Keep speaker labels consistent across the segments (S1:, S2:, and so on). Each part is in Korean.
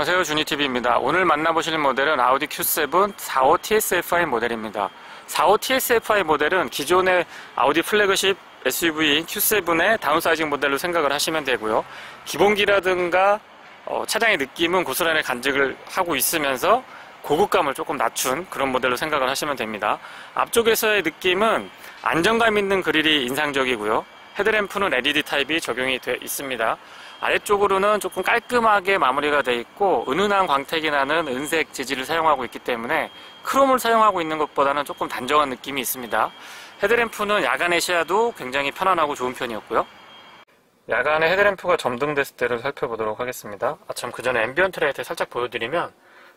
S1: 안녕하세요, 주니TV입니다. 오늘 만나보실 모델은 아우디 Q7 45 TSFI 모델입니다. 45 TSFI 모델은 기존의 아우디 플래그십 SUV Q7의 다운사이징 모델로 생각을 하시면 되고요. 기본기라든가 차량의 느낌은 고스란히 간직을 하고 있으면서 고급감을 조금 낮춘 그런 모델로 생각을 하시면 됩니다. 앞쪽에서의 느낌은 안정감 있는 그릴이 인상적이고요. 헤드램프는 LED 타입이 적용이 되어 있습니다. 아래쪽으로는 조금 깔끔하게 마무리가 되어 있고 은은한 광택이 나는 은색 재질을 사용하고 있기 때문에 크롬을 사용하고 있는 것보다는 조금 단정한 느낌이 있습니다. 헤드램프는 야간의 시야도 굉장히 편안하고 좋은 편이었고요. 야간에 헤드램프가 점등됐을 때를 살펴보도록 하겠습니다. 참 그 전에 앰비언트 라이트 살짝 보여드리면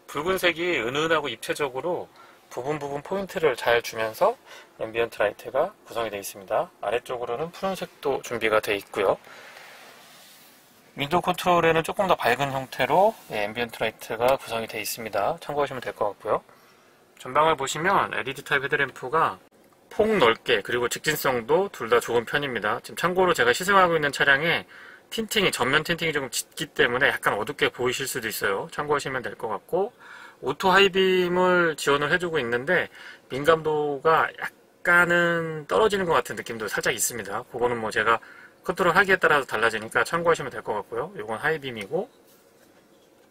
S1: 붉은색이 은은하고 입체적으로 부분 포인트를 잘 주면서 앰비언트 라이트가 구성이 되어 있습니다. 아래쪽으로는 푸른색도 준비가 되어 있고요. 윈도우 컨트롤에는 조금 더 밝은 형태로 앰비언트 라이트가 구성이 되어 있습니다. 참고하시면 될 것 같고요. 전방을 보시면 LED 타입 헤드램프가 폭 넓게 그리고 직진성도 둘 다 좋은 편입니다. 지금 참고로 제가 시승하고 있는 차량에 전면 틴팅이 조금 짙기 때문에 약간 어둡게 보이실 수도 있어요. 참고하시면 될 것 같고, 오토 하이빔을 지원을 해주고 있는데 민감도가 약간은 떨어지는 것 같은 느낌도 살짝 있습니다. 그거는 뭐 제가 컨트롤 하기에 따라서 달라지니까 참고하시면 될 것 같고요. 이건 하이빔이고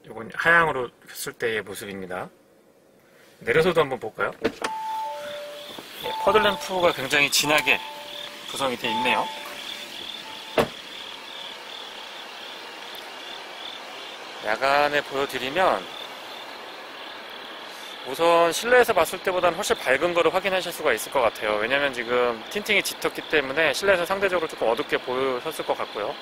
S1: 이건 하향으로 켰을 때의 모습입니다. 내려서도 한번 볼까요? 퍼들램프가 굉장히 진하게 구성이 되어 있네요. 야간에 보여드리면 우선 실내에서 봤을 때보다는 훨씬 밝은 거를 확인하실 수가 있을 것 같아요. 왜냐면 지금 틴팅이 짙었기 때문에 실내에서 상대적으로 조금 어둡게 보였을 것 같고요.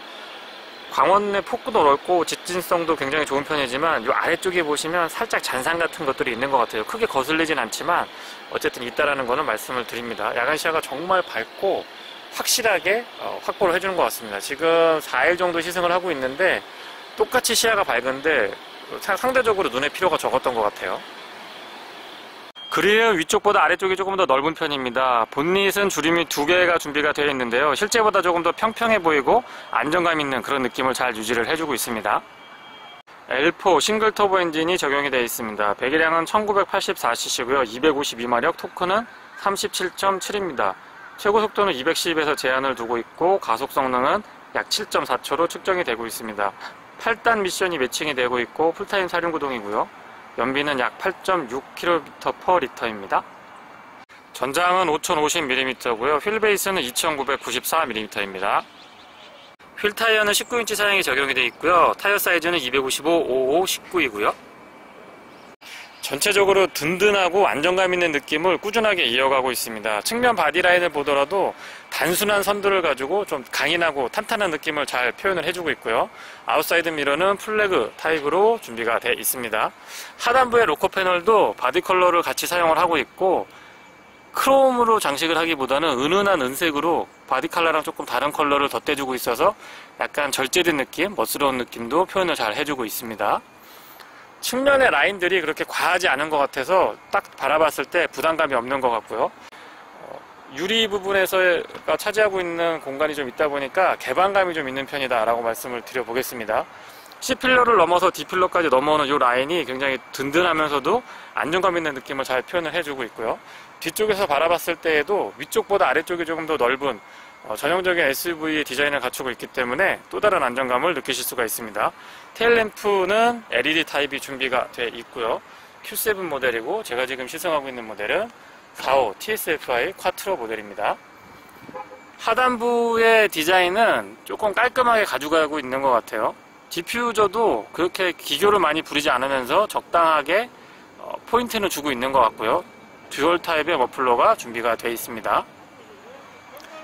S1: 광원의 폭도 넓고 직진성도 굉장히 좋은 편이지만 이 아래쪽에 보시면 살짝 잔상 같은 것들이 있는 것 같아요. 크게 거슬리진 않지만 어쨌든 있다라는 거는 말씀을 드립니다. 야간 시야가 정말 밝고 확실하게 확보를 해주는 것 같습니다. 지금 4일 정도 시승을 하고 있는데 똑같이 시야가 밝은데 상대적으로 눈의 피로가 적었던 것 같아요. 그릴은 위쪽보다 아래쪽이 조금 더 넓은 편입니다. 본닛은 주름이 2개가 준비가 되어 있는데요. 실제보다 조금 더 평평해 보이고 안정감 있는 그런 느낌을 잘 유지를 해주고 있습니다. L4 싱글 터보 엔진이 적용이 되어 있습니다. 배기량은 1984cc고요. 252마력, 토크는 37.7입니다. 최고 속도는 210에서 제한을 두고 있고 가속 성능은 약 7.4초로 측정이 되고 있습니다. 8단 미션이 매칭이 되고 있고 풀타임 사륜구동이고요. 연비는 약 8.6km/L입니다. 전장은 5050mm고요. 휠베이스는 2994mm입니다. 휠 타이어는 19인치 사양이 적용이 되어 있고요. 타이어 사이즈는 255, 55, 19이고요. 전체적으로 든든하고 안정감 있는 느낌을 꾸준하게 이어가고 있습니다. 측면 바디라인을 보더라도 단순한 선들을 가지고 좀 강인하고 탄탄한 느낌을 잘 표현을 해주고 있고요. 아웃사이드 미러는 플래그 타입으로 준비가 되어 있습니다. 하단부의 로커 패널도 바디 컬러를 같이 사용을 하고 있고 크롬으로 장식을 하기보다는 은은한 은색으로 바디 컬러랑 조금 다른 컬러를 덧대주고 있어서 약간 절제된 느낌, 멋스러운 느낌도 표현을 잘 해주고 있습니다. 측면의 라인들이 그렇게 과하지 않은 것 같아서 딱 바라봤을 때 부담감이 없는 것 같고요. 유리 부분에서가 차지하고 있는 공간이 좀 있다 보니까 개방감이 좀 있는 편이다 라고 말씀을 드려보겠습니다. C필러를 넘어서 D필러까지 넘어오는 이 라인이 굉장히 든든하면서도 안정감 있는 느낌을 잘 표현을 해주고 있고요. 뒤쪽에서 바라봤을 때에도 위쪽보다 아래쪽이 조금 더 넓은 전형적인 SUV 디자인을 갖추고 있기 때문에 또 다른 안정감을 느끼실 수가 있습니다. 테일램프는 LED 타입이 준비가 되어 있고요. Q7 모델이고 제가 지금 시승하고 있는 모델은 45 TSFI 쿼트로 모델입니다. 하단부의 디자인은 조금 깔끔하게 가져가고 있는 것 같아요. 디퓨저도 그렇게 기교를 많이 부리지 않으면서 적당하게 포인트는 주고 있는 것 같고요. 듀얼 타입의 머플러가 준비가 되어 있습니다.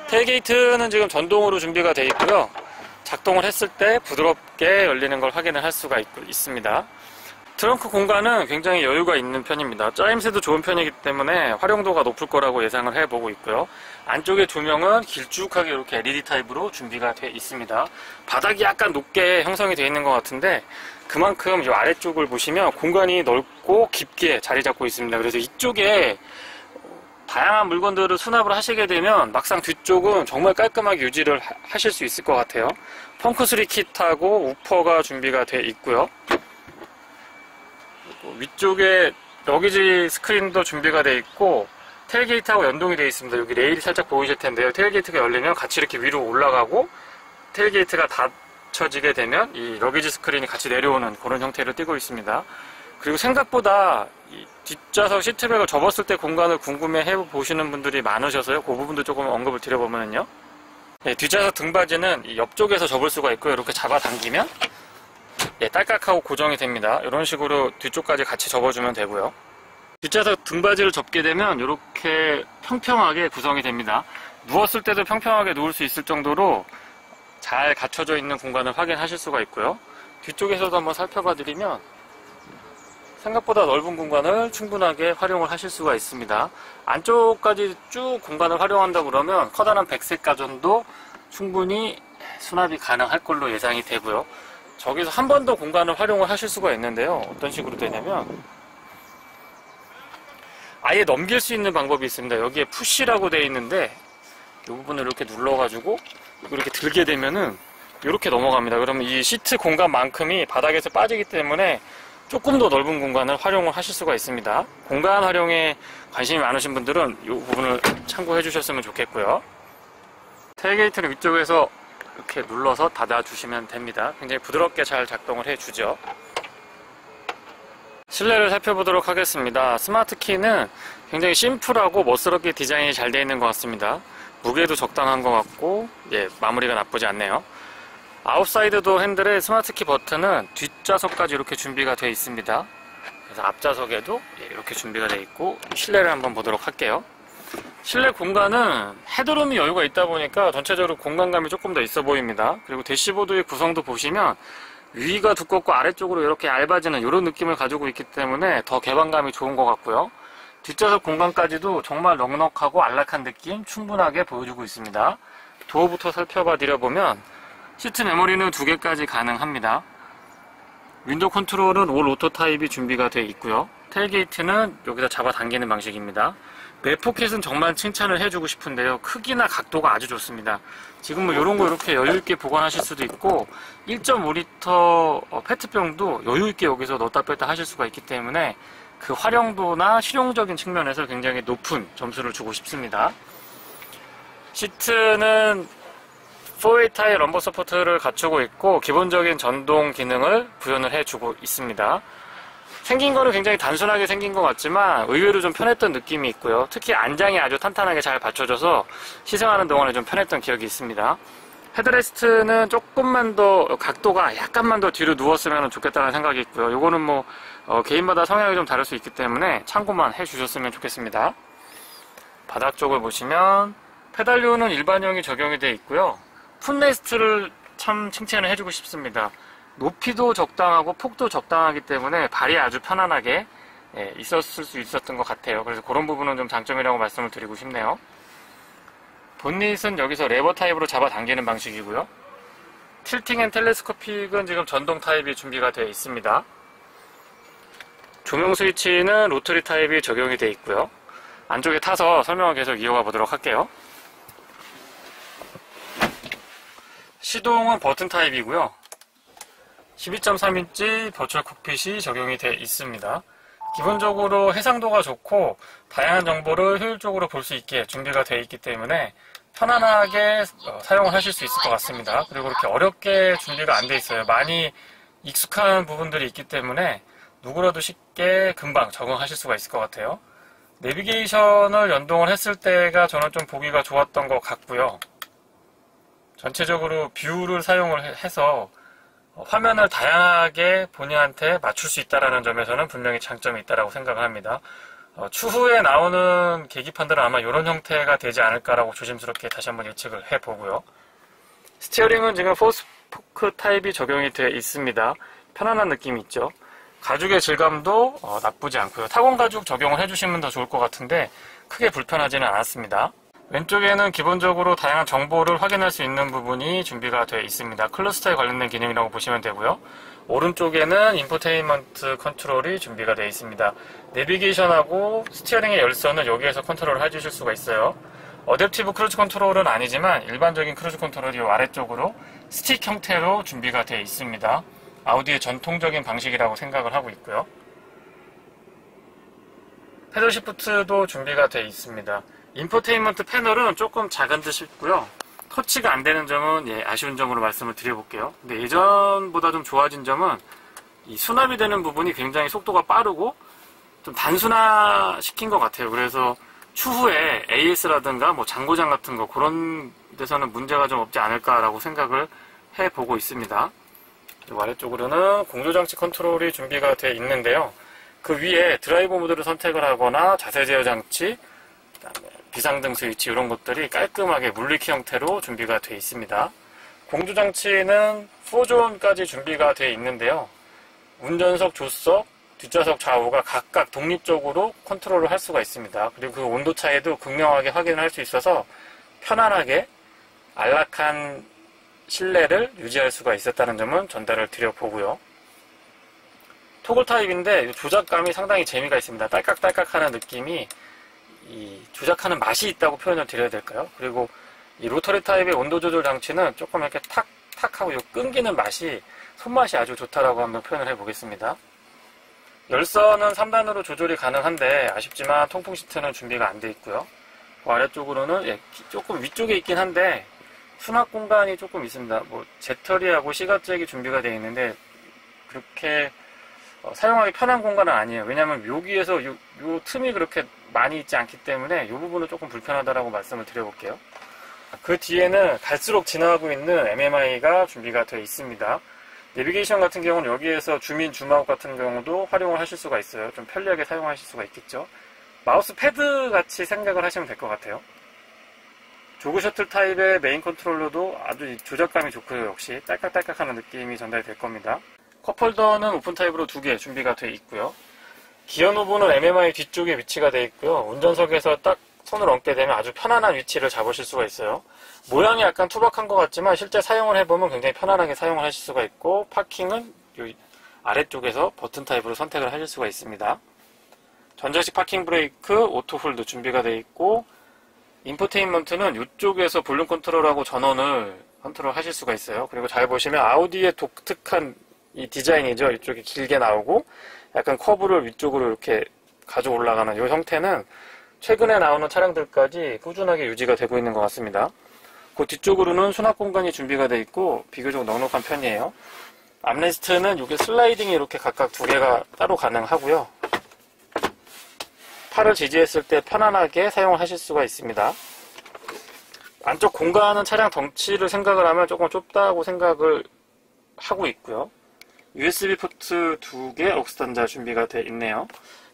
S1: 테일게이트는 지금 전동으로 준비가 되어 있고요. 작동을 했을 때 부드럽게 열리는 걸 확인을 할 수가 있습니다. 트렁크 공간은 굉장히 여유가 있는 편입니다. 짜임새도 좋은 편이기 때문에 활용도가 높을 거라고 예상을 해보고 있고요. 안쪽의 조명은 길쭉하게 이렇게 LED 타입으로 준비가 되어 있습니다. 바닥이 약간 높게 형성이 되어 있는 것 같은데 그만큼 이 아래쪽을 보시면 공간이 넓고 깊게 자리 잡고 있습니다. 그래서 이쪽에 다양한 물건들을 수납을 하시게 되면 막상 뒤쪽은 정말 깔끔하게 유지를 하실 수 있을 것 같아요. 펑크 수리 킷하고 우퍼가 준비가 되어 있고요. 위쪽에 러기지 스크린도 준비가 되어 있고 테일게이트하고 연동이 되어 있습니다. 여기 레일이 살짝 보이실 텐데요. 테일게이트가 열리면 같이 이렇게 위로 올라가고 테일게이트가 닫혀지게 되면 이 러기지 스크린이 같이 내려오는 그런 형태로 띄고 있습니다. 그리고 생각보다 이 뒷좌석 시트백을 접었을 때 공간을 궁금해 보시는 분들이 많으셔서요. 그 부분도 조금 언급을 드려보면요. 네, 뒷좌석 등받이는 이 옆쪽에서 접을 수가 있고요. 이렇게 잡아당기면 딸깍하고 고정이 됩니다. 이런 식으로 뒤쪽까지 같이 접어주면 되고요. 뒷좌석 등받이를 접게 되면 이렇게 평평하게 구성이 됩니다. 누웠을 때도 평평하게 누울 수 있을 정도로 잘 갖춰져 있는 공간을 확인하실 수가 있고요. 뒤쪽에서도 한번 살펴봐 드리면 생각보다 넓은 공간을 충분하게 활용을 하실 수가 있습니다. 안쪽까지 쭉 공간을 활용한다 그러면 커다란 백색 가전도 충분히 수납이 가능할 걸로 예상이 되고요. 저기서 한 번 더 공간을 활용을 하실 수가 있는데요. 어떤 식으로 되냐면 아예 넘길 수 있는 방법이 있습니다. 여기에 푸시라고 되어 있는데 이 부분을 이렇게 눌러가지고 이렇게 들게 되면은 이렇게 넘어갑니다. 그러면 이 시트 공간만큼이 바닥에서 빠지기 때문에 조금 더 넓은 공간을 활용을 하실 수가 있습니다. 공간 활용에 관심이 많으신 분들은 이 부분을 참고해 주셨으면 좋겠고요. 테일게이트를 위쪽에서 이렇게 눌러서 닫아주시면 됩니다. 굉장히 부드럽게 잘 작동을 해주죠. 실내를 살펴보도록 하겠습니다. 스마트 키는 굉장히 심플하고 멋스럽게 디자인이 잘 되어 있는 것 같습니다. 무게도 적당한 것 같고 마무리가 나쁘지 않네요. 아웃사이드 도어 핸들의 스마트키 버튼은 뒷좌석까지 이렇게 준비가 되어 있습니다. 그래서 앞좌석에도 이렇게 준비가 되어 있고 실내를 한번 보도록 할게요. 실내 공간은 헤드룸이 여유가 있다 보니까 전체적으로 공간감이 조금 더 있어 보입니다. 그리고 대시보드의 구성도 보시면 위가 두껍고 아래쪽으로 이렇게 얇아지는 이런 느낌을 가지고 있기 때문에 더 개방감이 좋은 것 같고요. 뒷좌석 공간까지도 정말 넉넉하고 안락한 느낌 충분하게 보여주고 있습니다. 도어부터 살펴봐 드려보면 시트 메모리는 2개까지 가능합니다. 윈도우 컨트롤은 올 오토 타입이 준비가 되어 있고요. 테일게이트는 여기다 잡아당기는 방식입니다. 매포켓은 정말 칭찬을 해주고 싶은데요. 크기나 각도가 아주 좋습니다. 지금 뭐 이런 거 이렇게 여유있게 보관하실 수도 있고 1.5리터 페트병도 여유있게 여기서 넣었다 뺐다 하실 수가 있기 때문에 그 활용도나 실용적인 측면에서 굉장히 높은 점수를 주고 싶습니다. 시트는 4웨이 타일 럼버 서포트를 갖추고 있고 기본적인 전동 기능을 구현을 해주고 있습니다. 생긴 거는 굉장히 단순하게 생긴 것 같지만 의외로 좀 편했던 느낌이 있고요. 특히 안장이 아주 탄탄하게 잘 받쳐져서 시승하는 동안에 좀 편했던 기억이 있습니다. 헤드레스트는 조금만 더 각도가 약간만 더 뒤로 누웠으면 좋겠다는 생각이 있고요. 요거는 뭐 개인마다 성향이 좀 다를 수 있기 때문에 참고만 해주셨으면 좋겠습니다. 바닥 쪽을 보시면 페달류는 일반형이 적용이 되어 있고요. 풋레스트를 참 칭찬을 해주고 싶습니다. 높이도 적당하고 폭도 적당하기 때문에 발이 아주 편안하게 있었을 수 있었던 것 같아요. 그래서 그런 부분은 좀 장점이라고 말씀을 드리고 싶네요. 본닛은 여기서 레버 타입으로 잡아당기는 방식이고요. 틸팅 앤 텔레스코픽은 지금 전동 타입이 준비가 되어 있습니다. 조명 스위치는 로터리 타입이 적용이 되어 있고요. 안쪽에 타서 설명을 계속 이어가 보도록 할게요. 시동은 버튼 타입이고요. 12.3인치 버추얼 콕핏이 적용이 되어 있습니다. 기본적으로 해상도가 좋고 다양한 정보를 효율적으로 볼 수 있게 준비가 되어 있기 때문에 편안하게 사용을 하실 수 있을 것 같습니다. 그리고 그렇게 어렵게 준비가 안 되어 있어요. 많이 익숙한 부분들이 있기 때문에 누구라도 쉽게 금방 적응하실 수가 있을 것 같아요. 내비게이션을 연동을 했을 때가 저는 좀 보기가 좋았던 것 같고요. 전체적으로 뷰를 사용을 해서 화면을 다양하게 본인한테 맞출 수 있다는 점에서는 분명히 장점이 있다고 생각을 합니다. 추후에 나오는 계기판들은 아마 이런 형태가 되지 않을까라고 조심스럽게 다시 한번 예측을 해보고요. 스티어링은 지금 포스포크 타입이 적용이 되어 있습니다. 편안한 느낌이 있죠. 가죽의 질감도 나쁘지 않고요. 타공 가죽 적용을 해주시면 더 좋을 것 같은데 크게 불편하지는 않았습니다. 왼쪽에는 기본적으로 다양한 정보를 확인할 수 있는 부분이 준비가 되어 있습니다. 클러스터에 관련된 기능이라고 보시면 되고요. 오른쪽에는 인포테인먼트 컨트롤이 준비가 되어 있습니다. 내비게이션하고 스티어링의 열선은 여기에서 컨트롤을 해주실 수가 있어요. 어댑티브 크루즈 컨트롤은 아니지만 일반적인 크루즈 컨트롤이 아래쪽으로 스틱 형태로 준비가 되어 있습니다. 아우디의 전통적인 방식이라고 생각을 하고 있고요. 패들 시프트도 준비가 되어 있습니다. 인포테인먼트 패널은 조금 작은 듯 싶고요. 터치가 안 되는 점은 아쉬운 점으로 말씀을 드려볼게요. 근데 예전보다 좀 좋아진 점은 이 수납이 되는 부분이 굉장히 속도가 빠르고 좀 단순화 시킨 것 같아요. 그래서 추후에 AS라든가 뭐 장고장 같은 거 그런 데서는 문제가 좀 없지 않을까라고 생각을 해보고 있습니다. 그리고 아래쪽으로는 공조장치 컨트롤이 준비가 되어 있는데요. 그 위에 드라이브 모드를 선택을 하거나 자세 제어 장치, 그다음에 비상등 스위치 이런 것들이 깔끔하게 물리키 형태로 준비가 되어 있습니다. 공조장치는 4존까지 준비가 되어 있는데요. 운전석, 조수석, 뒷좌석 좌우가 각각 독립적으로 컨트롤을 할 수가 있습니다. 그리고 그 온도 차이도 극명하게 확인을 할 수 있어서 편안하게 안락한 실내를 유지할 수가 있었다는 점은 전달을 드려보고요. 토글 타입인데 조작감이 상당히 재미가 있습니다. 딸깍딸깍 하는 느낌이 이 조작하는 맛이 있다고 표현을 드려야 될까요? 그리고 이 로터리 타입의 온도 조절 장치는 조금 이렇게 탁탁 하고 끊기는 맛이 손맛이 아주 좋다라고 한번 표현을 해보겠습니다. 열선은 3단으로 조절이 가능한데 아쉽지만 통풍 시트는 준비가 안 돼 있고요. 그 아래쪽으로는 조금 위쪽에 있긴 한데 수납 공간이 조금 있습니다. 뭐 재터리하고 시가잭이 준비가 되어 있는데 그렇게 사용하기 편한 공간은 아니에요. 왜냐하면 여기에서 요 틈이 그렇게 많이 있지 않기 때문에 이 부분은 조금 불편하다라고 말씀을 드려볼게요. 그 뒤에는 갈수록 진화하고 있는 MMI가 준비가 되어 있습니다. 내비게이션 같은 경우는 여기에서 줌인, 줌아웃 같은 경우도 활용을 하실 수가 있어요. 좀 편리하게 사용하실 수가 있겠죠. 마우스 패드 같이 생각을 하시면 될 것 같아요. 조그 셔틀 타입의 메인 컨트롤러도 아주 조작감이 좋고요. 역시 딸깍딸깍하는 느낌이 전달이 될 겁니다. 컵홀더는 오픈 타입으로 2개 준비가 되어 있고요. 기어 노브는 MMI 뒤쪽에 위치가 되어 있고요. 운전석에서 딱 손을 얹게 되면 아주 편안한 위치를 잡으실 수가 있어요. 모양이 약간 투박한 것 같지만 실제 사용을 해보면 굉장히 편안하게 사용을 하실 수가 있고, 파킹은 이 아래쪽에서 버튼 타입으로 선택을 하실 수가 있습니다. 전자식 파킹 브레이크, 오토 홀드 준비가 되어 있고, 인포테인먼트는 이쪽에서 볼륨 컨트롤하고 전원을 컨트롤 하실 수가 있어요. 그리고 잘 보시면 아우디의 독특한 이 디자인이죠. 이쪽이 길게 나오고 약간 커브를 위쪽으로 이렇게 가져 올라가는 이 형태는 최근에 나오는 차량들까지 꾸준하게 유지가 되고 있는 것 같습니다. 그 뒤쪽으로는 수납 공간이 준비가 되어 있고 비교적 넉넉한 편이에요. 암레스트는 이게 슬라이딩이 이렇게 각각 2개가 따로 가능하고요. 팔을 지지했을 때 편안하게 사용을 하실 수가 있습니다. 안쪽 공간은 차량 덩치를 생각을 하면 조금 좁다고 생각을 하고 있고요. USB 포트 2개 옥스단자 준비가 되어 있네요.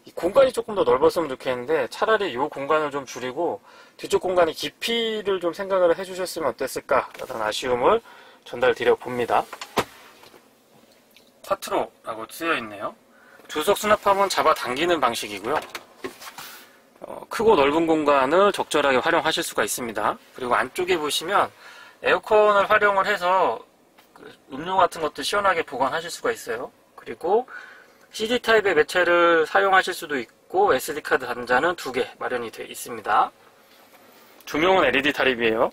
S1: 이 공간이 조금 더 넓었으면 좋겠는데 차라리 이 공간을 좀 줄이고 뒤쪽 공간의 깊이를 좀 생각을 해주셨으면 어땠을까 라는 아쉬움을 전달드려 봅니다. 쿼트로라고 쓰여 있네요. 조수석 수납함은 잡아당기는 방식이고요. 크고 넓은 공간을 적절하게 활용하실 수가 있습니다. 그리고 안쪽에 보시면 에어컨을 활용을 해서 음료 같은 것도 시원하게 보관하실 수가 있어요. 그리고 CD 타입의 매체를 사용하실 수도 있고 SD카드 단자는 2개 마련이 되어 있습니다. 조명은 LED 타입이에요.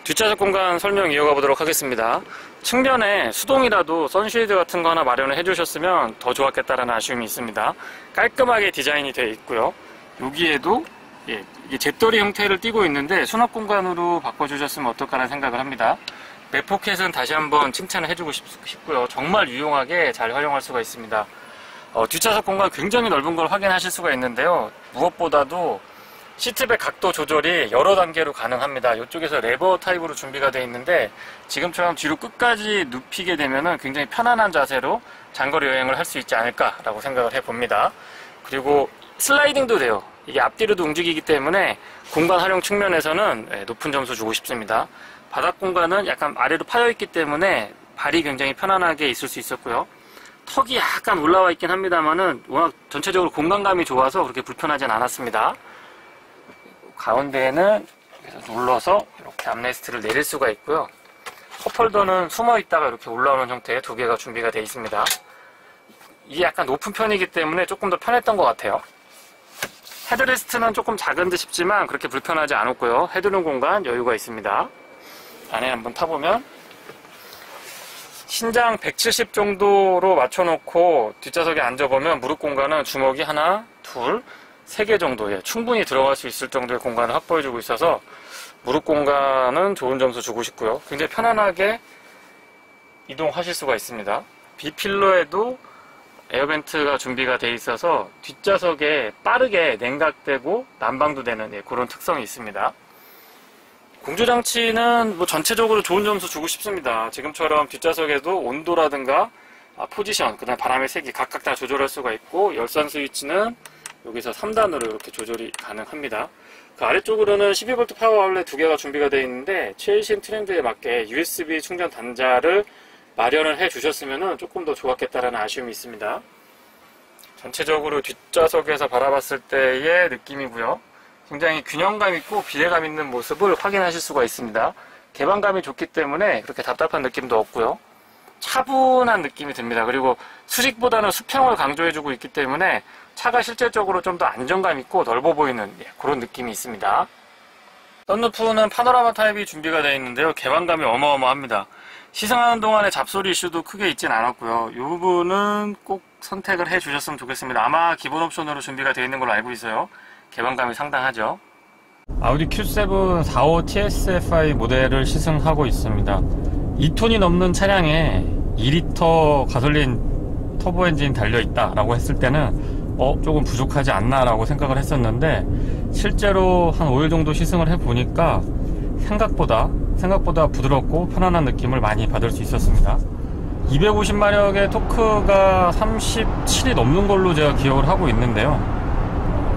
S1: 뒷좌석 공간 설명 이어가 보도록 하겠습니다. 측면에 수동이라도 선쉐이드 같은 거 하나 마련을 해주셨으면 더 좋았겠다라는 아쉬움이 있습니다. 깔끔하게 디자인이 되어 있고요. 여기에도 이게 잿더리 형태를 띠고 있는데 수납 공간으로 바꿔주셨으면 어떨까라는 생각을 합니다. 맵포켓은 다시 한번 칭찬을 해주고 싶고요. 정말 유용하게 잘 활용할 수가 있습니다. 뒷좌석 공간 굉장히 넓은 걸 확인하실 수가 있는데요. 무엇보다도 시트백 각도 조절이 여러 단계로 가능합니다. 이쪽에서 레버 타입으로 준비가 되어 있는데 지금처럼 뒤로 끝까지 눕히게 되면 굉장히 편안한 자세로 장거리 여행을 할 수 있지 않을까라고 생각을 해봅니다. 그리고 슬라이딩도 돼요. 이게 앞뒤로도 움직이기 때문에 공간 활용 측면에서는 높은 점수 주고 싶습니다. 바닥 공간은 약간 아래로 파여있기 때문에 발이 굉장히 편안하게 있을 수 있었고요. 턱이 약간 올라와 있긴 합니다만은 워낙 전체적으로 공간감이 좋아서 그렇게 불편하진 않았습니다. 가운데에는 눌러서 이렇게 암레스트를 내릴 수가 있고요. 컵홀더는 숨어 있다가 이렇게 올라오는 형태의 2개가 준비가 되어 있습니다. 이게 약간 높은 편이기 때문에 조금 더 편했던 것 같아요. 헤드레스트는 조금 작은 듯 싶지만 그렇게 불편하지 않았고요. 헤드룸 공간 여유가 있습니다. 안에 한번 타보면 신장 170 정도로 맞춰놓고 뒷좌석에 앉아보면 무릎 공간은 주먹이 하나, 둘, 3개 정도에 충분히 들어갈 수 있을 정도의 공간을 확보해주고 있어서 무릎 공간은 좋은 점수 주고 싶고요. 굉장히 편안하게 이동하실 수가 있습니다. B필러에도 에어벤트가 준비가 되어 있어서 뒷좌석에 빠르게 냉각되고 난방도 되는 그런 특성이 있습니다. 공조장치는 뭐 전체적으로 좋은 점수 주고 싶습니다. 지금처럼 뒷좌석에도 온도라든가 포지션, 그 다음에 바람의 세기 각각 다 조절할 수가 있고, 열선 스위치는 여기서 3단으로 이렇게 조절이 가능합니다. 그 아래쪽으로는 12V 파워 아울렛 2개가 준비가 되어 있는데, 최신 트렌드에 맞게 USB 충전 단자를 마련을 해 주셨으면 조금 더 좋았겠다라는 아쉬움이 있습니다. 전체적으로 뒷좌석에서 바라봤을 때의 느낌이고요. 굉장히 균형감 있고 비례감 있는 모습을 확인하실 수가 있습니다. 개방감이 좋기 때문에 그렇게 답답한 느낌도 없고요. 차분한 느낌이 듭니다. 그리고 수직보다는 수평을 강조해주고 있기 때문에 차가 실질적으로 좀 더 안정감 있고 넓어 보이는 그런 느낌이 있습니다. 썬루프는 파노라마 타입이 준비가 되어 있는데요. 개방감이 어마어마합니다. 시승하는 동안에 잡소리 이슈도 크게 있진 않았고요. 이 부분은 꼭 선택을 해 주셨으면 좋겠습니다. 아마 기본 옵션으로 준비가 되어 있는 걸로 알고 있어요. 개방감이 상당하죠. 아우디 Q7 45 TSFI 모델을 시승하고 있습니다. 2톤이 넘는 차량에 2리터 가솔린 터보 엔진 달려있다 라고 했을 때는 조금 부족하지 않나 라고 생각을 했었는데, 실제로 한 5일 정도 시승을 해보니까 생각보다 부드럽고 편안한 느낌을 많이 받을 수 있었습니다. 250마력의 토크가 37이 넘는 걸로 제가 기억을 하고 있는데요.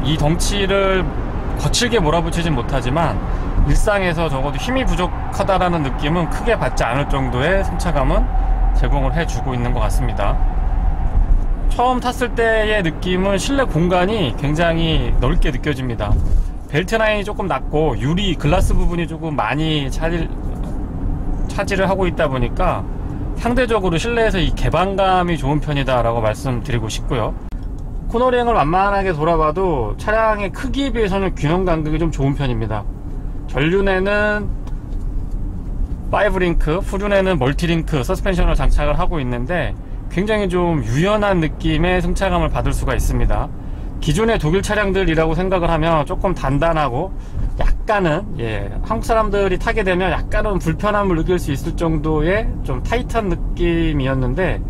S1: 이 덩치를 거칠게 몰아붙이진 못하지만 일상에서 적어도 힘이 부족하다라는 느낌은 크게 받지 않을 정도의 승차감은 제공을 해주고 있는 것 같습니다. 처음 탔을 때의 느낌은 실내 공간이 굉장히 넓게 느껴집니다. 벨트 라인이 조금 낮고 유리 글라스 부분이 조금 많이 차지를 하고 있다 보니까 상대적으로 실내에서 이 개방감이 좋은 편이다 라고 말씀드리고 싶고요. 코너링을 완만하게 돌아봐도 차량의 크기에 비해서는 균형 간격이 좀 좋은 편입니다. 전륜에는 5링크, 후륜에는 멀티링크 서스펜션을 장착을 하고 있는데 굉장히 좀 유연한 느낌의 승차감을 받을 수가 있습니다. 기존의 독일 차량들이라고 생각을 하면 조금 단단하고 약간은 한국 사람들이 타게 되면 약간은 불편함을 느낄 수 있을 정도의 좀 타이트한 느낌이었는데,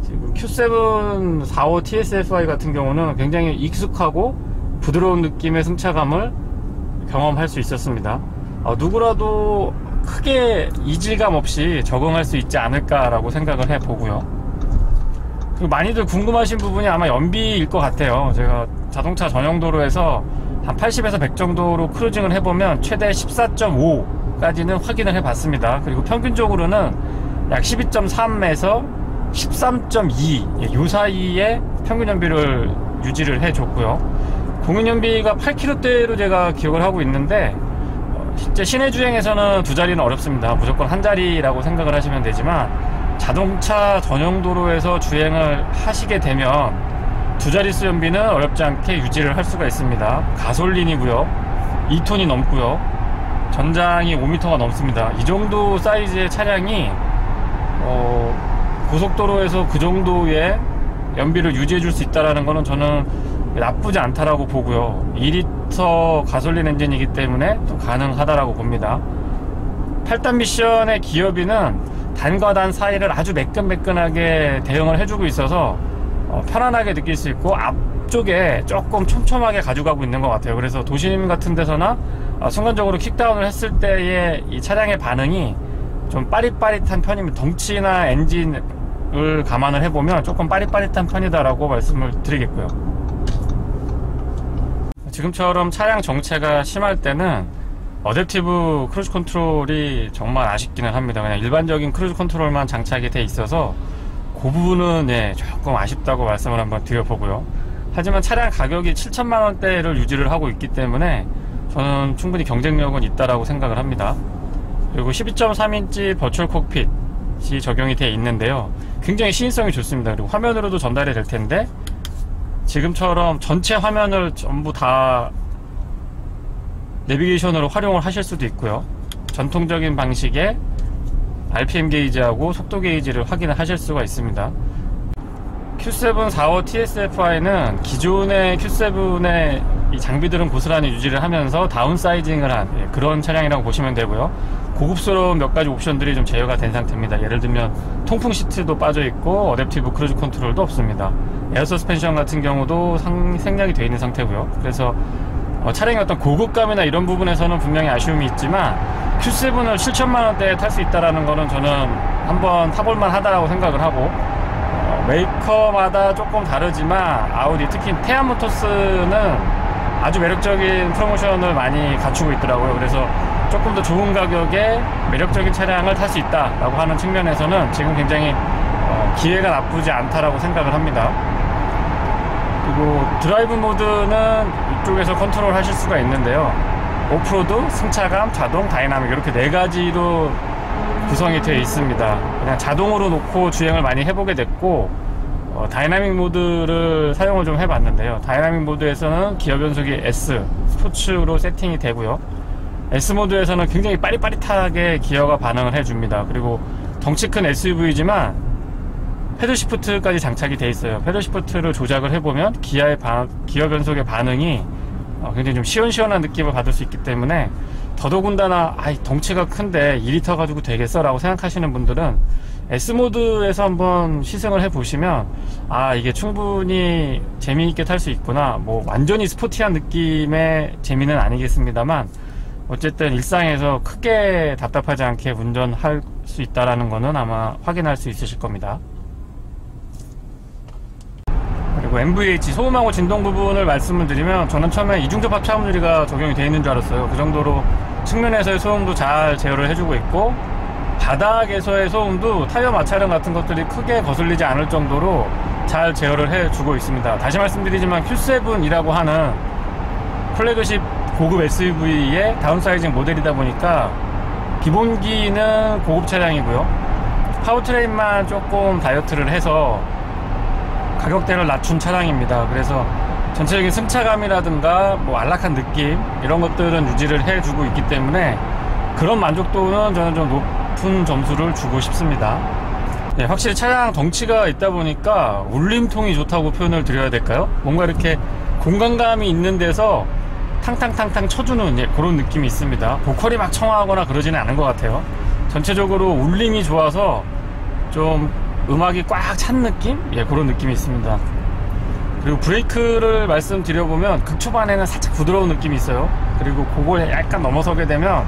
S1: 지금 Q7 45 TSFI 같은 경우는 굉장히 익숙하고 부드러운 느낌의 승차감을 경험할 수 있었습니다. 누구라도 크게 이질감 없이 적응할 수 있지 않을까라고 생각을 해보고요. 그리고 많이들 궁금하신 부분이 아마 연비일 것 같아요. 제가 자동차 전용도로에서 한 80에서 100 정도로 크루징을 해보면 최대 14.5까지는 확인을 해봤습니다. 그리고 평균적으로는 약 12.3에서 13.2 요 사이에 평균 연비를 유지를 해줬고요. 공인 연비가 8km대로 제가 기억을 하고 있는데, 실제 시내 주행에서는 두 자리는 어렵습니다. 무조건 한 자리라고 생각을 하시면 되지만, 자동차 전용 도로에서 주행을 하시게 되면 두 자릿수 연비는 어렵지 않게 유지를 할 수가 있습니다. 가솔린이고요, 2톤이 넘고요, 전장이 5m가 넘습니다. 이 정도 사이즈의 차량이 고속도로에서 그 정도의 연비를 유지해 줄 수 있다는 것은 저는 나쁘지 않다라고 보고요. 2리터 가솔린 엔진이기 때문에 또 가능하다라고 봅니다. 8단 미션의 기어비는 단과 단 사이를 아주 매끈매끈하게 대응을 해주고 있어서 편안하게 느낄 수 있고, 앞쪽에 조금 촘촘하게 가져가고 있는 것 같아요. 그래서 도심 같은 데서나 순간적으로 킥다운을 했을 때의 이 차량의 반응이 좀 빠릿빠릿한 편입니다. 덩치나 엔진을 감안을 해보면 조금 빠릿빠릿한 편이다라고 말씀을 드리겠고요. 지금처럼 차량 정체가 심할 때는 어댑티브 크루즈 컨트롤이 정말 아쉽기는 합니다. 그냥 일반적인 크루즈 컨트롤만 장착이 돼 있어서 그 부분은 조금 아쉽다고 말씀을 한번 드려보고요. 하지만 차량 가격이 7천만원대를 유지를 하고 있기 때문에 저는 충분히 경쟁력은 있다라고 생각을 합니다. 그리고 12.3인치 버추얼 콕핏이 적용이 되어 있는데요. 굉장히 시인성이 좋습니다. 그리고 화면으로도 전달이 될 텐데, 지금처럼 전체 화면을 전부 다 내비게이션으로 활용을 하실 수도 있고요. 전통적인 방식의 RPM 게이지하고 속도 게이지를 확인을 하실 수가 있습니다. Q7 45 TSFI는 기존의 Q7의 이 장비들은 고스란히 유지를 하면서 다운사이징을 한 그런 차량이라고 보시면 되고요. 고급스러운 몇 가지 옵션들이 좀 제어가 된 상태입니다. 예를 들면 통풍 시트도 빠져있고 어댑티브 크루즈 컨트롤도 없습니다. 에어 서스펜션 같은 경우도 생략이 되어 있는 상태고요. 그래서 차량의 어떤 고급감이나 이런 부분에서는 분명히 아쉬움이 있지만 Q7을 7천만원대에 탈 수 있다는 거는 저는 한번 타볼만 하다라고 생각을 하고, 메이커마다 조금 다르지만 아우디, 특히 테아모터스는 아주 매력적인 프로모션을 많이 갖추고 있더라고요. 그래서 조금 더 좋은 가격에 매력적인 차량을 탈 수 있다라고 하는 측면에서는 지금 굉장히 기회가 나쁘지 않다라고 생각을 합니다. 그리고 드라이브 모드는 이쪽에서 컨트롤 하실 수가 있는데요. 오프로드, 승차감, 자동, 다이나믹 이렇게 4가지로 구성이 되어 있습니다. 그냥 자동으로 놓고 주행을 많이 해보게 됐고, 다이나믹 모드를 사용을 좀 해봤는데요. 다이나믹 모드에서는 기어 변속이 S, 스포츠로 세팅이 되고요. S 모드에서는 굉장히 빠릿빠릿하게 기어가 반응을 해줍니다. 그리고 덩치 큰 SUV이지만 패들 시프트까지 장착이 되어 있어요. 패들 시프트를 조작을 해보면 기어 변속의 반응이 굉장히 좀 시원시원한 느낌을 받을 수 있기 때문에, 더더군다나 덩치가 큰데 2리터 가지고 되겠어? 라고 생각하시는 분들은 S모드에서 한번 시승을 해보시면 이게 충분히 재미있게 탈 수 있구나, 뭐 완전히 스포티한 느낌의 재미는 아니겠습니다만 어쨌든 일상에서 크게 답답하지 않게 운전할 수 있다는 거는 아마 확인할 수 있으실 겁니다. 그리고 MVH, 소음하고 진동 부분을 말씀을 드리면, 저는 처음에 이중접 합차음 유리가 적용이 되어 있는 줄 알았어요. 그 정도로 측면에서의 소음도 잘 제어를 해주고 있고, 바닥에서의 소음도 타이어 마찰음 같은 것들이 크게 거슬리지 않을 정도로 잘 제어를 해주고 있습니다. 다시 말씀드리지만 Q7이라고 하는 플래그십 고급 SUV의 다운사이징 모델이다 보니까 기본기는 고급 차량이고요. 파워트레인만 조금 다이어트를 해서 가격대를 낮춘 차량입니다. 그래서 전체적인 승차감이라든가 뭐 안락한 느낌, 이런 것들은 유지를 해주고 있기 때문에 그런 만족도는 저는 좀 높은 점수를 주고 싶습니다. 네, 확실히 차량 덩치가 있다 보니까 울림통이 좋다고 표현을 드려야 될까요? 뭔가 이렇게 공간감이 있는 데서 탕탕탕탕 쳐주는 그런 느낌이 있습니다. 보컬이 막 청아하거나 그러지는 않은 것 같아요. 전체적으로 울림이 좋아서 좀 음악이 꽉 찬 느낌? 그런 느낌이 있습니다. 그리고 브레이크를 말씀드려보면 극초반에는 살짝 부드러운 느낌이 있어요. 그리고 그걸 약간 넘어서게 되면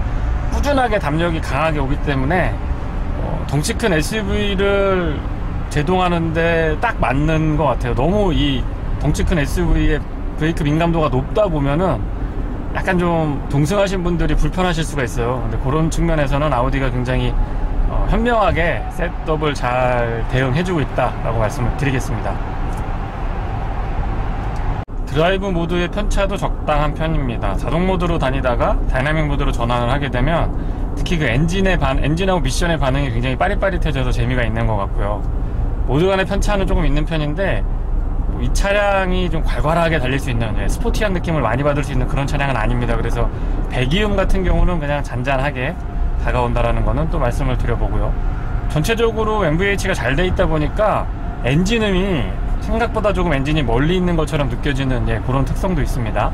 S1: 꾸준하게 담력이 강하게 오기 때문에 덩치 큰 SUV를 제동하는데 딱 맞는 것 같아요. 너무 이 덩치 큰 SUV의 브레이크 민감도가 높다 보면은 약간 좀 동승하신 분들이 불편하실 수가 있어요. 근데 그런 측면에서는 아우디가 굉장히 현명하게 셋업을 잘 대응해주고 있다라고 말씀을 드리겠습니다. 드라이브 모드의 편차도 적당한 편입니다. 자동 모드로 다니다가 다이나믹 모드로 전환을 하게 되면 특히 그 엔진하고 미션의 반응이 굉장히 빠릿빠릿해져서 재미가 있는 것 같고요. 모드 간의 편차는 조금 있는 편인데, 이 차량이 좀 괄괄하게 달릴 수 있는, 스포티한 느낌을 많이 받을 수 있는 그런 차량은 아닙니다. 그래서 배기음 같은 경우는 그냥 잔잔하게 다가온다라는 거는 또 말씀을 드려보고요. 전체적으로 MVH가 잘 돼 있다 보니까 엔진음이 생각보다 조금 엔진이 멀리 있는 것처럼 느껴지는 그런 특성도 있습니다.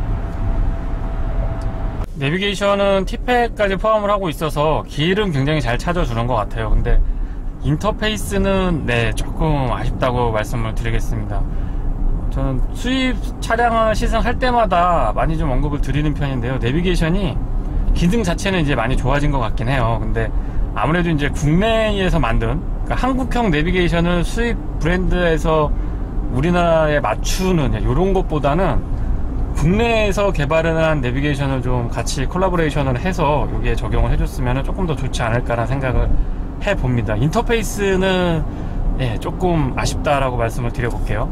S1: 내비게이션은 T팩까지 포함을 하고 있어서 길은 굉장히 잘 찾아주는 것 같아요. 근데 인터페이스는 조금 아쉽다고 말씀을 드리겠습니다. 저는 수입 차량을 시승할 때마다 많이 좀 언급을 드리는 편인데요. 내비게이션이 기능 자체는 이제 많이 좋아진 것 같긴 해요. 근데 아무래도 이제 국내에서 만든, 그러니까 한국형 내비게이션을 수입 브랜드에서 우리나라에 맞추는 이런 것보다는 국내에서 개발을 한 내비게이션을 좀 같이 콜라보레이션을 해서 여기에 적용을 해줬으면 조금 더 좋지 않을까라는 생각을 해봅니다. 인터페이스는 조금 아쉽다라고 말씀을 드려볼게요.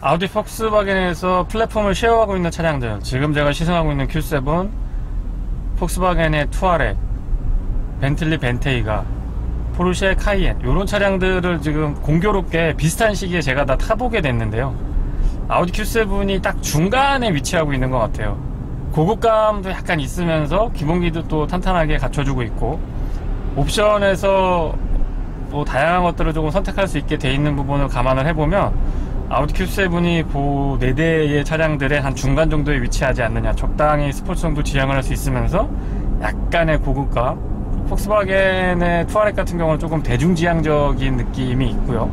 S1: 아우디 폭스바겐에서 플랫폼을 쉐어하고 있는 차량들, 지금 제가 시승하고 있는 Q7, 폭스바겐의 투아렉, 벤틀리 벤테이가, 포르쉐 카이엔, 이런 차량들을 지금 공교롭게 비슷한 시기에 제가 다 타보게 됐는데요. 아우디 Q7이 딱 중간에 위치하고 있는 것 같아요. 고급감도 약간 있으면서 기본기도 또 탄탄하게 갖춰주고 있고, 옵션에서 뭐 다양한 것들을 조금 선택할 수 있게 돼 있는 부분을 감안을 해보면 아우디 Q7이 그 4대의 차량들의 한 중간 정도에 위치하지 않느냐. 적당히 스포츠 정도 지향을 할 수 있으면서 약간의 고급화. 폭스바겐의 투아렉 같은 경우는 조금 대중지향적인 느낌이 있고요.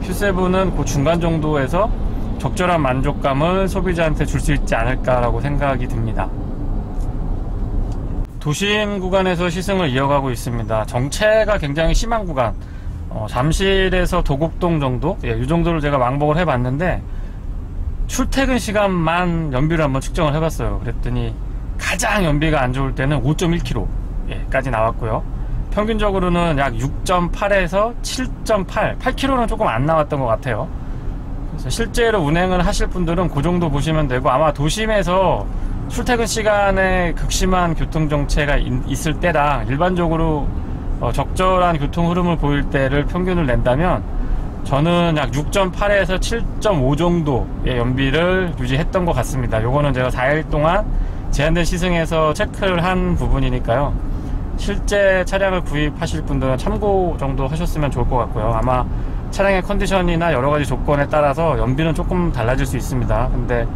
S1: Q7은 그 중간 정도에서 적절한 만족감을 소비자한테 줄 수 있지 않을까라고 생각이 듭니다. 도심 구간에서 시승을 이어가고 있습니다. 정체가 굉장히 심한 구간, 잠실에서 도곡동 정도, 이 정도를 제가 왕복을 해봤는데 출퇴근 시간만 연비를 한번 측정을 해봤어요. 그랬더니 가장 연비가 안 좋을 때는 5.1km 까지 나왔고요. 평균적으로는 약 6.8에서 7.8, 8km는 조금 안 나왔던 것 같아요. 그래서 실제로 운행을 하실 분들은 그 정도 보시면 되고, 아마 도심에서 출퇴근 시간에 극심한 교통정체가 있을 때랑 일반적으로 적절한 교통 흐름을 보일 때를 평균을 낸다면 저는 약 6.8에서 7.5 정도의 연비를 유지했던 것 같습니다. 요거는 제가 4일 동안 제한된 시승에서 체크를 한 부분이니까요. 실제 차량을 구입하실 분들은 참고 정도 하셨으면 좋을 것 같고요. 아마 차량의 컨디션이나 여러가지 조건에 따라서 연비는 조금 달라질 수 있습니다. 근데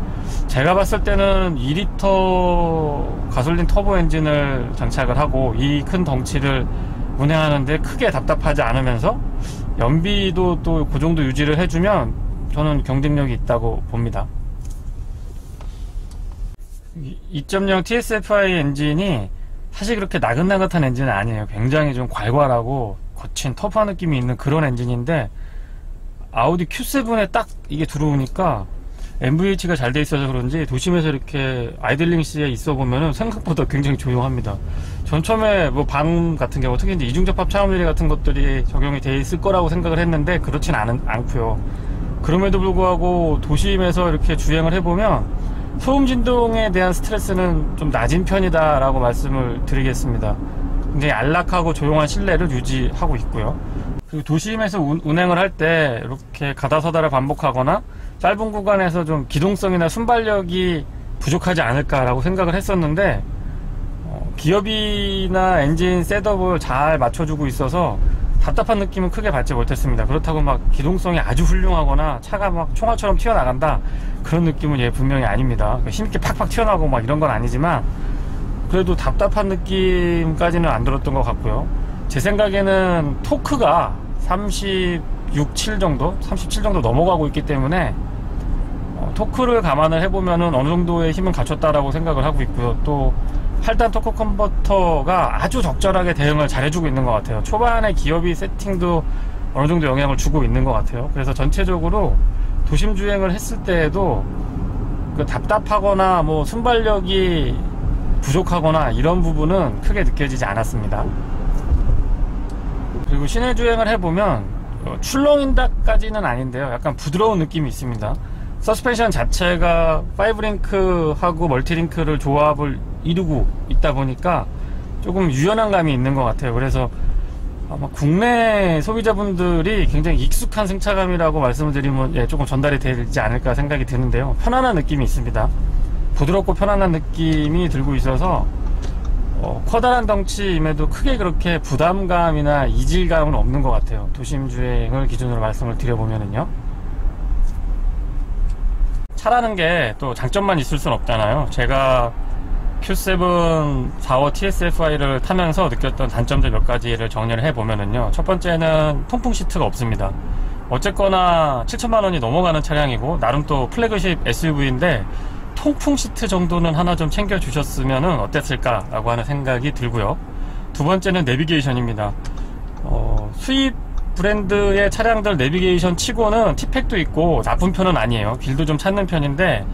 S1: 제가 봤을 때는 2리터 가솔린 터보 엔진을 장착을 하고 이 큰 덩치를 운행하는데 크게 답답하지 않으면서 연비도 또 그 정도 유지를 해주면 저는 경쟁력이 있다고 봅니다. 2.0 TSFI 엔진이 사실 그렇게 나긋나긋한 엔진은 아니에요. 굉장히 좀 괄괄하고 거친 터프한 느낌이 있는 그런 엔진인데 아우디 Q7에 딱 이게 들어오니까 MVH가 잘 돼 있어서 그런지 도심에서 이렇게 아이들링 시에 있어 보면은 생각보다 굉장히 조용합니다. 전 처음에 뭐 방 같은 경우 특히 이제 이중접합 차음유리 같은 것들이 적용이 돼 있을 거라고 생각을 했는데 그렇진 않고요. 그럼에도 불구하고 도심에서 이렇게 주행을 해보면 소음 진동에 대한 스트레스는 좀 낮은 편이다 라고 말씀을 드리겠습니다. 굉장히 안락하고 조용한 실내를 유지하고 있고요. 그리고 도심에서 운행을 할 때 이렇게 가다서다를 반복하거나 짧은 구간에서 좀 기동성이나 순발력이 부족하지 않을까 라고 생각을 했었는데 기어비나 엔진 셋업을 잘 맞춰주고 있어서 답답한 느낌은 크게 받지 못했습니다. 그렇다고 막 기동성이 아주 훌륭하거나 차가 막 총알처럼 튀어나간다 그런 느낌은 분명히 아닙니다. 힘있게 팍팍 튀어나오고 막 이런 건 아니지만 그래도 답답한 느낌까지는 안 들었던 것 같고요. 제 생각에는 토크가 36, 7 정도? 37 정도 넘어가고 있기 때문에 토크를 감안을 해보면은 어느 정도의 힘은 갖췄다라고 생각을 하고 있고요. 또 8단 토크 컨버터가 아주 적절하게 대응을 잘해주고 있는 것 같아요. 초반에 기어비 세팅도 어느 정도 영향을 주고 있는 것 같아요. 그래서 전체적으로 도심 주행을 했을 때에도 그 답답하거나 뭐 순발력이 부족하거나 이런 부분은 크게 느껴지지 않았습니다. 그리고 시내 주행을 해보면 출렁인다까지는 아닌데요. 약간 부드러운 느낌이 있습니다. 서스펜션 자체가 5링크하고 멀티링크를 조합을 이루고 있다 보니까 조금 유연한 감이 있는 것 같아요. 그래서 아마 국내 소비자분들이 굉장히 익숙한 승차감이라고 말씀을 드리면 조금 전달이 되지 않을까 생각이 드는데요. 편안한 느낌이 있습니다. 부드럽고 편안한 느낌이 들고 있어서 커다란 덩치임에도 크게 그렇게 부담감이나 이질감은 없는 것 같아요. 도심 주행을 기준으로 말씀을 드려보면은요. 차라는 게 또 장점만 있을 순 없잖아요. 제가 Q7 4호 TSFI를 타면서 느꼈던 단점들 몇 가지를 정리를 해보면은요. 첫 번째는 통풍 시트가 없습니다. 어쨌거나 7천만원이 넘어가는 차량이고 나름 또 플래그십 SUV인데 통풍 시트 정도는 하나 좀 챙겨주셨으면 어땠을까 라고 하는 생각이 들고요. 두 번째는 내비게이션입니다. 수입 브랜드의 차량들 내비게이션 치고는 티팩도 있고 나쁜 편은 아니에요. 길도 좀 찾는 편인데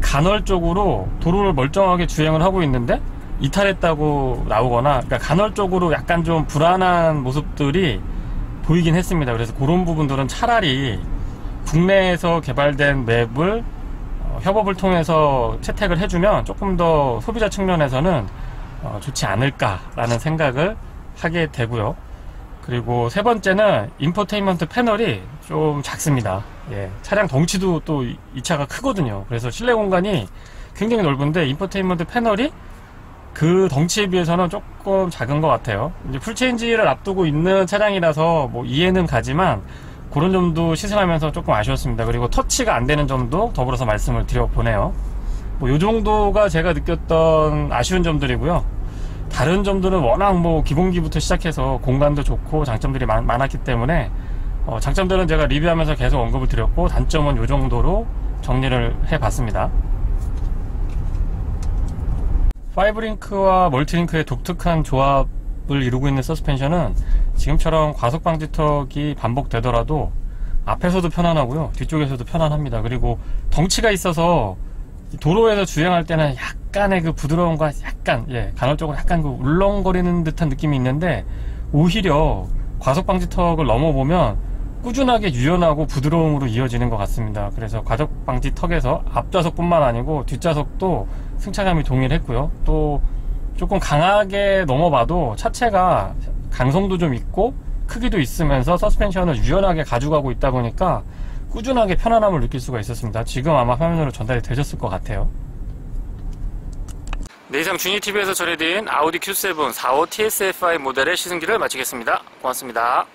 S1: 간헐적으로 도로를 멀쩡하게 주행을 하고 있는데 이탈했다고 나오거나, 그러니까 간헐적으로 약간 좀 불안한 모습들이 보이긴 했습니다. 그래서 그런 부분들은 차라리 국내에서 개발된 맵을 협업을 통해서 채택을 해주면 조금 더 소비자 측면에서는 좋지 않을까라는 생각을 하게 되고요. 그리고 세 번째는 인포테인먼트 패널이 좀 작습니다. 차량 덩치도 또 이 차가 크거든요. 그래서 실내 공간이 굉장히 넓은데 인포테인먼트 패널이 그 덩치에 비해서는 조금 작은 것 같아요. 이제 풀체인지를 앞두고 있는 차량이라서 뭐 이해는 가지만 그런 점도 시승하면서 조금 아쉬웠습니다. 그리고 터치가 안 되는 점도 더불어서 말씀을 드려보네요. 뭐 요 정도가 제가 느꼈던 아쉬운 점들이고요. 다른 점들은 워낙 뭐 기본기부터 시작해서 공간도 좋고 장점들이 많았기 때문에 장점들은 제가 리뷰하면서 계속 언급을 드렸고, 단점은 요 정도로 정리를 해봤습니다. 5링크와 멀티링크의 독특한 조합을 이루고 있는 서스펜션은 지금처럼 과속 방지턱이 반복되더라도 앞에서도 편안하고요, 뒤쪽에서도 편안합니다. 그리고 덩치가 있어서 도로에서 주행할 때는 약간의 그 부드러움과 약간, 간헐적으로 약간 그 울렁거리는 듯한 느낌이 있는데, 오히려 과속 방지턱을 넘어보면 꾸준하게 유연하고 부드러움으로 이어지는 것 같습니다. 그래서 과속 방지턱에서 앞좌석뿐만 아니고 뒷좌석도 승차감이 동일했고요. 또 조금 강하게 넘어봐도 차체가 강성도 좀 있고 크기도 있으면서 서스펜션을 유연하게 가져가고 있다 보니까 꾸준하게 편안함을 느낄 수가 있었습니다. 지금 아마 화면으로 전달이 되셨을 것 같아요. 네, 이상 주니TV에서 전해드린 아우디 Q7 45 TSFI 모델의 시승기를 마치겠습니다. 고맙습니다.